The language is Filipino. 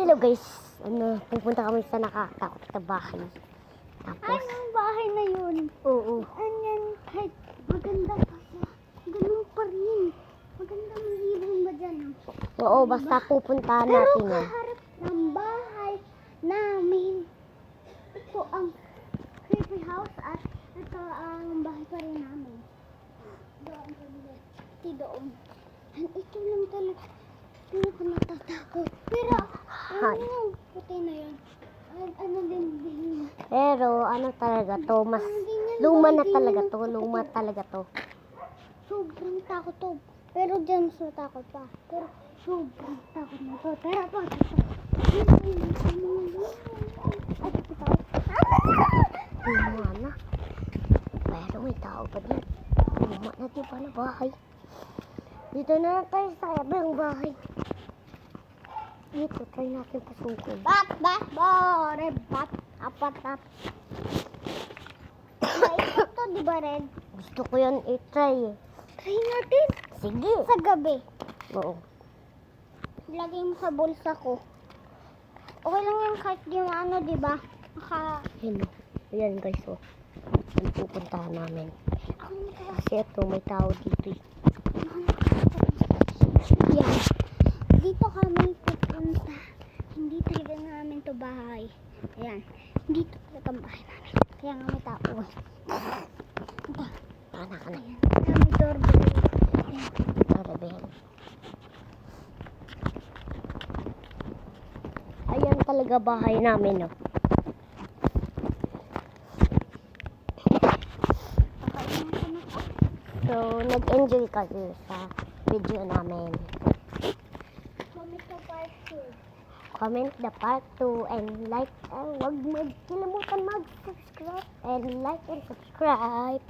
Hello guys, pupunta kami sa nakakatakot na bahay. Tapos, Anong bahay na yun? oo. Anyan, kahit maganda pa siya. Ganun pa rin. Maganda malibong ba dyan? Oo, basta pupuntahan Pero natin yan. kaharap ng bahay namin. Ito ang creepy house at ito ang bahay pa rin namin. Doon sa bilis. Doon. Ito lang talaga. Pero ko natatakot. Pero, ano yung puti na yun? Ano din. Pero ano talaga to, mas luma na talaga to, luma talaga to. Sobrang takot to. Pero dyan mas matakot pa. Pero sobrang takot na to. Tara pa. Luma na. Pero may tao pa din. Luma na di ba na bahay? Dito na lang tayo sa ibang bahay. Dito, try natin pasukin. Bat, bore, bat, apat. Ito to, di ba red? Gusto ko yan i-try eh. Try natin. Sige. Sa gabi. Oo. Lagay mo sa bulsa ko. Okay lang yan kahit di mo ano, di ba? Ayan guys, oh. Ang pupuntahan namin. Ako na kaya. Kasi ito, may tao dito eh. Yan. Dito kami pupunta. Hindi talaga namin to bahay. Ayan. Dito talaga ang bahay namin. Kaya nga may tao. Anak na yan. May doorbell. Ayan. Doorbell. Ayan talaga bahay namin, oh. So, nag-enjoy kayo sa video namin. Comment to part 2. Comment the part 2 and like, huwag magkilimutan mag-subscribe and like and subscribe.